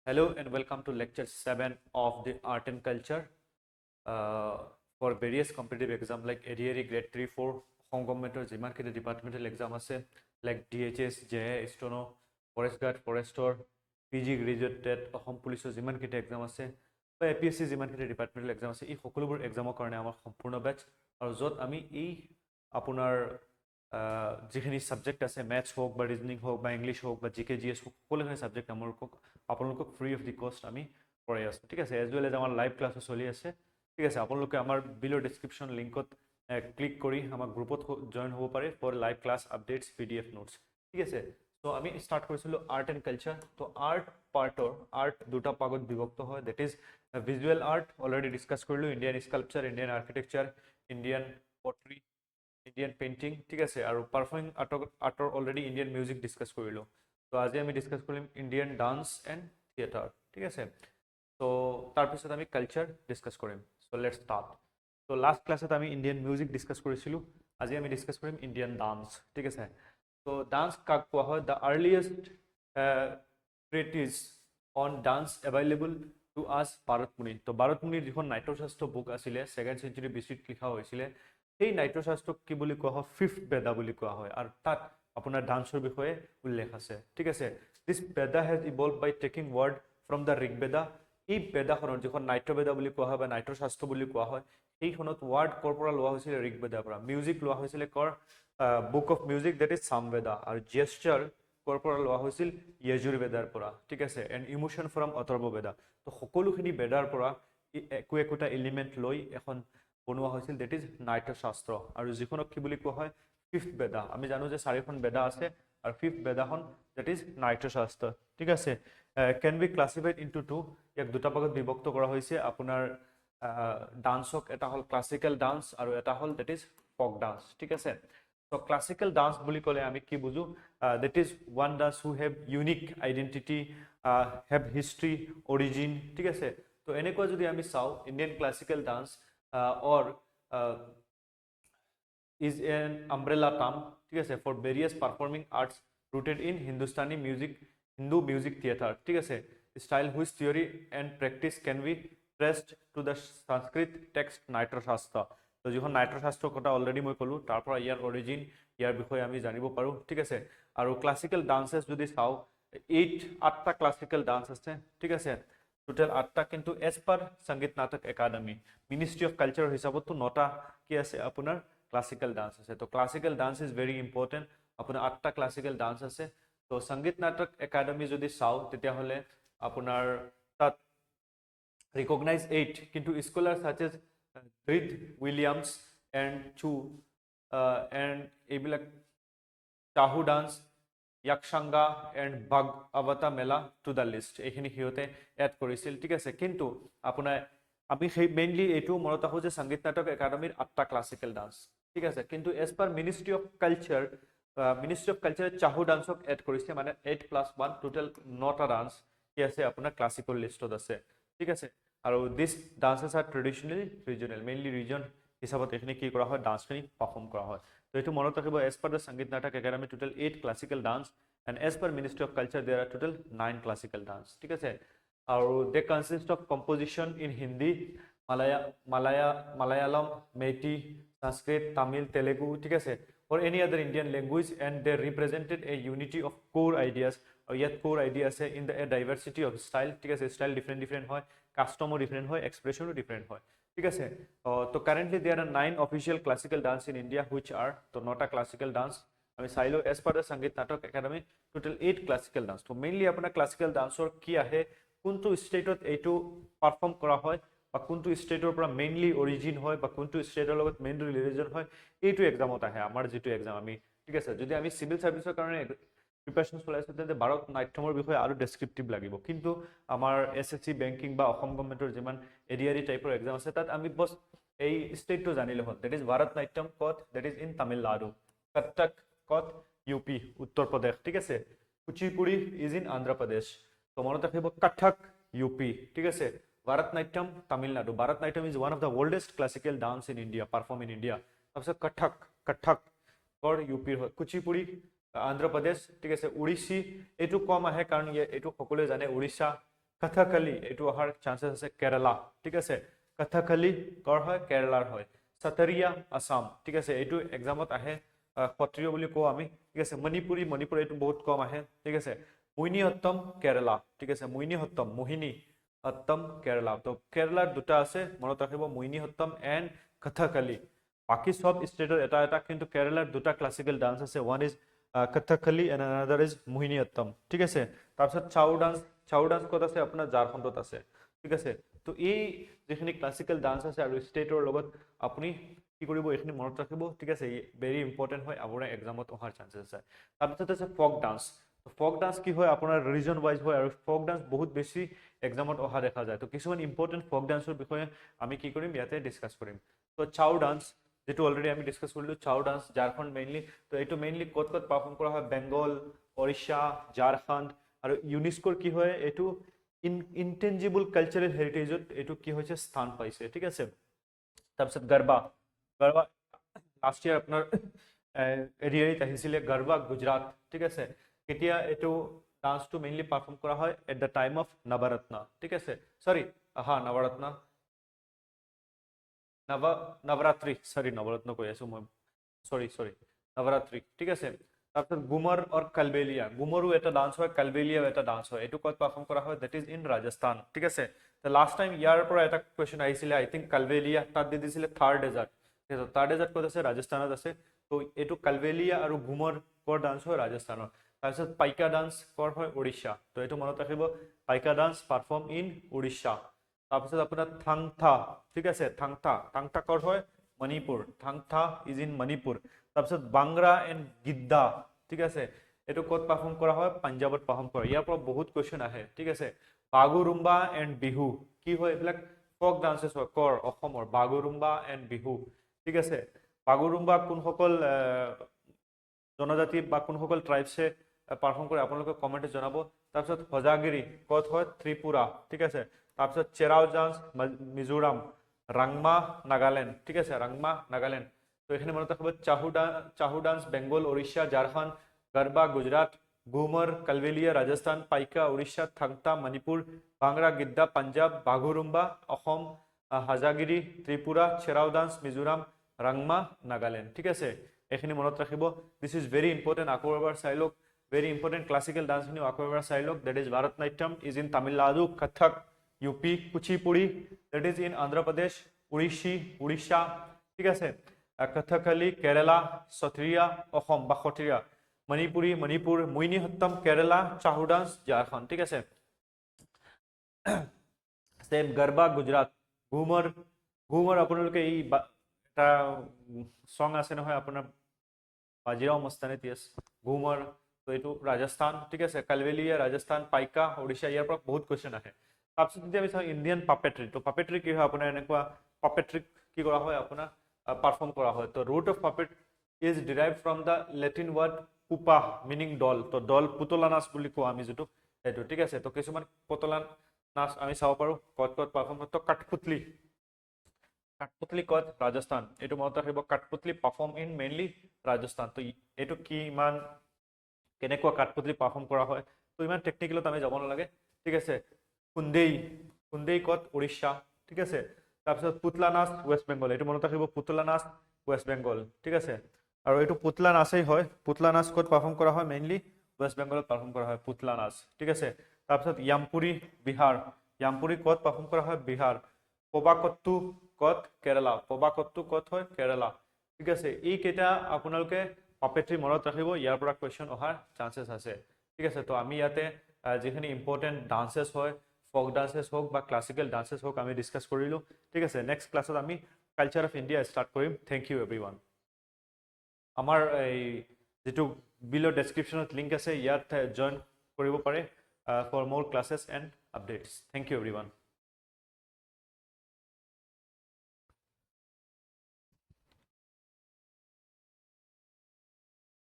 Hello and welcome to lecture 7 of the art and culture for various competitive exam like ADRE grade 3 4 home government or jiman ke departmental exam ase like DHS JA Stono Forest Guard Forestor PG graduate home police jiman ke exam ase বা APSC jiman ke departmental exam ase এই সকলোবোৰ এক্সামৰ কাৰণে আমাৰ সম্পূৰ্ণ বেচ আৰু যত আমি এই আপোনাৰ যিখিনি সাবজেক্ট আছে ম্যাথছ হোক বা ৰিজনিং হোক বা ইংলিশ হোক বা জিকে জিএস হোক সকলোখিনি সাবজেক্ট আপোনালোকক ফ্ৰী অফ দি কষ্ট আমি পঢ়াই আছোঁ ঠিক আছে এজ ৱেল এজ আমাৰ লাইভ ক্লাছো চলি আছে ঠিক আছে আপোনালোকে আমাৰ বিলো ডেছক্ৰিপশ্যন লিংকত ক্লিক কৰি আমাৰ গ্ৰুপত জইন হ'ব পাৰে for live class updates PDF notes ঠিক আছে তো আমি ষ্টাৰ্ট কৰিছিলোঁ আৰ্ট এণ্ড কালচাৰ তো আৰ্ট পাৰ্টৰ আৰ্ট দুটা পাগত বিভক্ত হয় that is visual art already discuss কৰিলোঁ Indian sculpture Indian architecture Indian poetry Indian painting ঠিক আছে আৰু পাৰফৰ্মিং আৰ্টৰ অলৰেডি ইণ্ডিয়ান মিউজিক ডিছকাছ কৰিলোঁ তো আজি আমি ডিছকাছ কৰিম ইণ্ডিয়ান ডান্স এণ্ড থিয়েটাৰ ঠিক আছে তো তাৰপিছত আমি কালচাৰ ডিছকাছ কৰিম চ' লেটছ ষ্টাৰ্ট তো লাষ্ট ক্লাছত আমি ইণ্ডিয়ান মিউজিক ডিছকাছ কৰিছিলোঁ আজি আমি ডিছকাছ কৰিম ইণ্ডিয়ান ডান্স ঠিক আছে তো ডান্স কাক কোৱা হয় the earliest treatise on dance available to us Bharatmuni তো ভাৰতমুনিৰ যিখন নাট্যশাস্ত্ৰ বুক আছিলে 2nd century BC-ত লিখা হৈছিলে সেই নাট্যশাস্ত্ৰক কি বুলি কোৱা হয় ফিফ্থ বেদা বুলি কোৱা হয় আৰু তাত আপোনাৰ ডান্সৰ বিষয়ে উল্লেখ আছে ঠিক আছে this Veda has evolve by taking word from the Rigveda এই বেদাখনৰ যিখন নাট্যবেদা বুলি কোৱা হয় বা নাট্যশাস্ত্ৰ বুলি কোৱা হয় সেইখনত ৱাৰ্ড ক'ৰ পৰা লোৱা হৈছিলে ঋগবেদাৰ পৰা মিউজিক লোৱা হৈছিলে কৰ book of music that is Samaveda আৰু জেষ্টাৰ ক'ৰ পৰা লোৱা হৈছিল য়েজুৰবেদাৰ পৰা ঠিক আছে এণ্ড ইমোশ্যন ফ্ৰম অথৰ্ববেদা তো সকলোখিনি বেদাৰ পৰা একোটা এলিমেণ্ট লৈ এখন বনোৱা হৈছিল দেট ইজ নাট্যশাস্ত্ৰ আৰু যিখনক কি বুলি কোৱা হয় ফিফ্থ বেদা আমি জানো যে 4খন বেদা আছে আৰু ফিফ্থ বেদাখন দেট ইজ নাট্যশাস্ত্ৰ ঠিক আছে can be classified into two ইয়াক দুটা ভাগত বিভক্ত কৰা হৈছে আপোনাৰ ডান্সক এটা হ'ল ক্লাছিকেল ডান্স আৰু এটা হ'ল দেট ইজ ফক ডান্স ঠিক আছে তো ক্লাছিকেল ডান্স বুলি ক'লে আমি কি বুজো that is one dance who have unique identity have history origin ঠিক আছে তো এনেকুৱা যদি আমি চাওঁ Indian classical dance or is an umbrella term ঠিক আছে for various performing arts rooted in Hindustani music Hindu music theater ঠিক আছে style whose theory and practice can be traced to the Sanskrit text নাট্যশাস্ত্ৰ তো যিখন নাট্যশাস্ত্ৰৰ কথা already মই ক'লোঁ তাৰ পৰা ইয়াৰ অৰিজিন ইয়াৰ বিষয়ে আমি জানিব পাৰোঁ ঠিক আছে আৰু ক্লাছিকেল ডান্সেছ যদি চাওঁ 8টা ক্লাছিকেল ডান্স আছে ঠিক আছে টোটাল 8টা কিন্তু এজ পাৰ সংগীত Natak academy ministry of culture হিচাপতো 9টা কি আছে আপোনাৰ ক্লাছিকেল ডান্স আছে তো classical dance is very important আপোনাৰ 8টা ক্লাছিকেল ডান্স আছে তো সংগীত নাটক একাডেমি যদি চাওঁ তেতিয়াহ'লে আপোনাৰ তাত ৰিকগনাইজ 8 কিন্তু scholar such as Reid Williams and Chhau and এইবিলাক Chhau dance Yakshagana and Bhagavata Mela to the list এইখিনি সিহঁতে এড কৰিছিল ঠিক আছে কিন্তু আপোনাৰ আমি সেই মেইনলি এইটো মনত ৰাখোঁ যে সংগীত নাটক একাডেমীৰ 8টা ক্লাছিকেল ডান্স ঠিক আছে কিন্তু as per ministry of culture Chhau ডান্সক এড কৰিছে মানে 8+1 টোটেল 9টা ডান্স কি আছে আপোনাৰ ক্লাছিকেল লিষ্টত আছে ঠিক আছে আৰু this dances are traditionally regional mainly region হিচাপত এইখিনি কি কৰা হয় ডান্সখিনি পাৰফৰ্ম কৰা হয় তো এইটো মনত ৰাখিব as per the Sangeet Natak academy total 8 classical dance and as per ministry of culture there are total 9 classical dance ঠিক আছে আৰু they consist of composition in Hindi Malayalam Meitei Sanskrit Tamil Telugu ঠিক আছে or any other Indian language and they represented a unity of core ideas or yet core idea আছে in the a diversity of style ঠিক আছে style different হয় কাস্টমো different হয় expressionও different হয় ঠিক আছে তো currently there are 9 official classical dance in India which are তো 9টা classical dance আমি চাইলো as per the সংগীত Natak academy total 8 classical dance তো মেইনলি আপোনাৰ classical danceৰ কি আহে কোনটো ষ্টেটত এইটো পাৰফৰ্ম কৰা হয় বা কোনটো ষ্টেটৰ পৰা মেইনলি অৰিজিন হয় বা কোনটো ষ্টেটৰ লগত মেইন ৰিলিজন হয় এইটো এক্সামত আহে আমাৰ যেটো এক্সাম আমি ঠিক আছে যদি আমি সিভিল সাৰ্ভিসৰ কাৰণে প্ৰিপাৰেচন চলাইছো তেন্তে ভাৰত নাট্যমৰ বিষয়ে আৰু ডেসক্ৰিপটিভ লাগিব কিন্তু আমাৰ এসএসসি বেংকিং বা অসম গভৰ্ণমেন্টৰ যিমান এডিআৰই টাইপৰ এক্সাম আছে তাত আমি বস এই ষ্টেটটো জানিলে হ'ল দ্যাট ইজ ভাৰত নাট্যম কত that is in Tamil Nadu Cuttack কত ইউপি উত্তৰ প্ৰদেশ ঠিক আছে কুচিপুড়ি ইজ ইন অন্ধ্ৰ প্ৰদেশ তো মনত ৰাখিব কটক ইউপি ঠিক আছে Bharatnatyam, Tamil Nadu. Bharatnatyam is one of the oldest classical dance in India, performed in India. Also, Kathak, or UP, Kuchipudi, Andhra Pradesh, ঠিক আছে, Odissi, এইটো কম আহে কাৰণ এটো সকলোৱে জানে Odisha, কথাকলি এইটো অহাৰ চান্সেছ আছে কেৰালা ঠিক আছে কথাকলি কৰ হয় কেৰালাৰ হয় সতৰিয়া আসাম ঠিক আছে এইটো এক্সামত আহে সত্ৰিয় বুলি কওঁ আমি ঠিক আছে মণিপুৰী এইটো বহুত কম আহে ঠিক আছে মোহিনীঅট্টম কেৰালা ঠিক আছে মোহিনীঅট্টম কেৰালা তো কেৰালাৰ দুটা আছে মনত ৰাখিব মোহিনীঅট্টম এণ্ড কথাকলি বাকি সব ষ্টেটৰ এটা কিন্তু কেৰালাৰ দুটা ক্লাছিকেল ডান্স আছে one is Kathakali and another is Mohiniyattam ঠিক আছে তাৰপিছত চাউ ডান্স ক'ত আছে আপোনাৰ ঝাৰখণ্ডত আছে ঠিক আছে তো এই যিখিনি ক্লাছিকেল ডান্স আছে আৰু ষ্টেটৰ লগত আপুনি কি কৰিব এইখিনি মনত ৰাখিব ঠিক আছে ভেৰি ইম্পৰ্টেণ্ট হয় আপোনাৰ এক্সামত অহাৰ চান্সেছ আছে তাৰপিছত আছে ফক ডান্স কি হয় আপোনাৰ ৰিজন ৱাইজ হয় আৰু ফক ডান্স বহুত বেছি এক্সামত অহা দেখা যায় তো কিছুমান ইম্পৰ্টেণ্ট ফক ডান্সৰ বিষয়ে আমি কি কৰিম ইয়াতে ডিছকাছ কৰিম তো চাউ ডান্স যেটো অলৰেডি আমি ডিছকাছ কৰিলোঁ চাউ ডান্স ঝাৰখণ্ড মেইনলি তো এইটো মেইনলি ক'ত পাৰফৰ্ম কৰা হয় বেংগল ওড়িশা ঝাৰখণ্ড আৰু ইউনেস্কোৰ কি হয় এইটো ইনটেঞ্জিবল কালচাৰেল হেৰিটেজত এইটো কি হৈছে স্থান পাইছে ঠিক আছে তাৰপিছত গৰবা লাষ্ট ইয়াৰ আপোনাৰ এৰিয়াত আহিছিলে গৰবা গুজৰাট ঠিক আছে কেতিয়া এইটো ডান্সটো মেইনলি পাৰফৰ্ম কৰা হয় at the time of Navratna ঠিক আছে সৰি নৱৰত্ন নৱৰত্ন কৈ আছো মই সৰি নৱৰাত্ৰি ঠিক আছে তাৰপিছত গুমৰ আৰু কালবেলিয়া গুমৰো এটা ডান্স হয় কালবেলিয়াও এটা ডান্স হয় এইটো ক'ত পাৰফৰ্ম কৰা হয় দ্যাট ইজ ইন ৰাজস্থান ঠিক আছে লাষ্ট টাইম ইয়াৰ পৰা এটা কুৱেশ্যন আহিছিলে আই থিংক কালবেলিয়া তাত দি দিছিলে থাৰ্ড ডেজাৰ্ট ক'ত আছে ৰাজস্থানত আছে তো এইটো কালবেলিয়া আৰু গুমৰ ক'ৰ ডান্স হয় ৰাজস্থানৰ তাৰপিছত পাইকা ডান্স ক'ৰ হয় উৰিষ্যা তো এইটো মনত ৰাখিব পাইকা ডান্স পাৰফৰ্ম ইন উৰিষ্যা তাৰপিছত আপোনাৰ থাংথা ঠিক আছে থাংথা ক'ৰ হয় মণিপুৰ থাংথা ইজ ইন মণিপুৰ তাৰপিছত বাংৰা এণ্ড গিদ্দা ঠিক আছে এইটো ক'ত পাৰফৰ্ম কৰা হয় পাঞ্জাৱত পাৰফৰ্ম কৰা ইয়াৰ পৰা বহুত কুৱেশ্যন আহে ঠিক আছে বাগুৰুম্বা এণ্ড বিহু কি হয় এইবিলাক ফক ডান্সেছ হয় ক'ৰ অসমৰ বাগুৰুম্বা এণ্ড বিহু ঠিক আছে বাগুৰুম্বা কোনসকল জনজাতি বা কোনসকল ট্ৰাইবছে পাৰফৰ্ম কৰে আপোনালোকে কমেণ্টত জনাব তাৰপিছত হজাগিৰি ক'ত হয় ত্ৰিপুৰা ঠিক আছে তাৰপিছত চেৰাও ডান্স মিজোৰাম ৰাংমা নাগালেণ্ড ঠিক আছে ৰাংমা নাগালেণ্ড তো এখানে মনে রাখবো চাহু ডান্স বেঙ্গল ওড়িশা ঝাড়খণ্ড গরবা গুজরাট ঘুমর কালবেলিয়া রাজস্থান পাইকা ওড়িশা থাংতা মণিপুর ভাংরা গিদ্দা পাঞ্জাব বাঘুরুম্বা অসম হাজাগিরি ত্রিপুরা চেরাও ডান্স মিজোরাম রাংমা নাগালেণ্ড ঠিক আছে এখানে মনে রাখব দিস ইজ ভেরি ইম্পর্টেন্ট আকৌ এবাৰ চাই লওক ভেৰি ইম্পৰ্টেন্ট ক্লাসিক্যাল ডান্সখিনি আকৌ এবাৰ চাই লওক that is Bharatanatyam is in Tamil Nadu Kathak UP Kuchipudi that is in Andhra Pradesh Orissa ঠিক আছে কথাকলি কেৰালা সত্ৰিয়া অসম বা সত্ৰিয়া মণিপুৰ মোহিনীঅট্টম কেৰালা চাহু ডান্স ঝাৰখণ্ড ঠিক আছে সেম গৰবা গুজৰাট ঘুমৰ আপোনালোকে এই এটা সং আছে নহয় আপোনাৰ বাজিৰাও মস্তানী তিয়াস ঘুমৰ তো এইটো ৰাজস্থান ঠিক আছে কালবেলিয়া ৰাজস্থান পাইকা ওড়িশা ইয়াৰ পৰা বহুত কুৱেশ্যন আহে তাৰপিছত যদি আমি চাওঁ ইণ্ডিয়ান পাপেট্ৰি তো পাপেট্ৰি কি হয় আপোনাৰ এনেকুৱা পাপেট্ৰিক কি কৰা হয় আপোনাৰ পারফর্ম করা হয় তো root of puppet is derived from the Latin word pupa meaning doll তো ডল পুতলা নাচ বুলি কোৱা আমি যেটো এইটো ঠিক আছে তো কিছুমান পুতলা নাচ আমি চাব পাৰো ক'ত পাৰফৰ্ম তো কাঠপুতলি ক'ত ৰাজস্থান এইটো মনত ৰাখিব কাঠপুতলি পাৰফৰ্ম ইন মেইনলি ৰাজস্থান তো এইটো কি ইমান কেনেকুৱা কাঠপুতলি পাৰফৰ্ম কৰা হয় তো ইমান টেকনিক্যালত আমি যাব নালাগে ঠিক আছে কুন্দেই ক'ত উড়িষ্যা ঠিক আছে তাৰপিছত পুতলা নাচ ওয়েস্ট বেঙ্গল এইটো মনত ৰাখিব পুতলা নাচ ওয়েস্ট বেঙ্গল ঠিক আছে আৰু এইটো পুতলা নাচেই হয় পুতলা নাচ ক'ত পাৰফৰ্ম কৰা হয় মেইনলি ওয়েস্ট বেঙ্গলত পাৰফৰ্ম কৰা হয় পুতলা নাচ ঠিক আছে তাৰপিছত ইয়ামপুৰী বিহাৰ ইয়ামপুৰী ক'ত পাৰফৰ্ম কৰা হয় বিহাৰ পবাকত্তু ক'ত কেৰালা পবাকত্তু ক'ত হয় কেৰালা ঠিক আছে এই কেইটা আপোনালোকে পাপেট্ৰি মনত ৰাখিব ইয়াৰ পৰা কুৱেশ্যন অহাৰ চান্সেছ আছে ঠিক আছে তো আমি ইয়াতে যিখিনি ইম্পৰ্টেণ্ট ডান্সেছ হয় ফক ডান্সেছ হোক বা ক্লাছিকেল ডান্সেছ হোক আমি ডিছকাছ কৰিলোঁ ঠিক আছে নেক্সট ক্লাছত আমি কালচাৰ অফ ইণ্ডিয়া ষ্টাৰ্ট কৰিম থেংক ইউ এভৰিৱান আমাৰ এই যেটো বিলো ডেছক্ৰিপশ্যনত লিংক আছে ইয়াত জইন কৰিব পাৰে for more classes and updates thank you everyone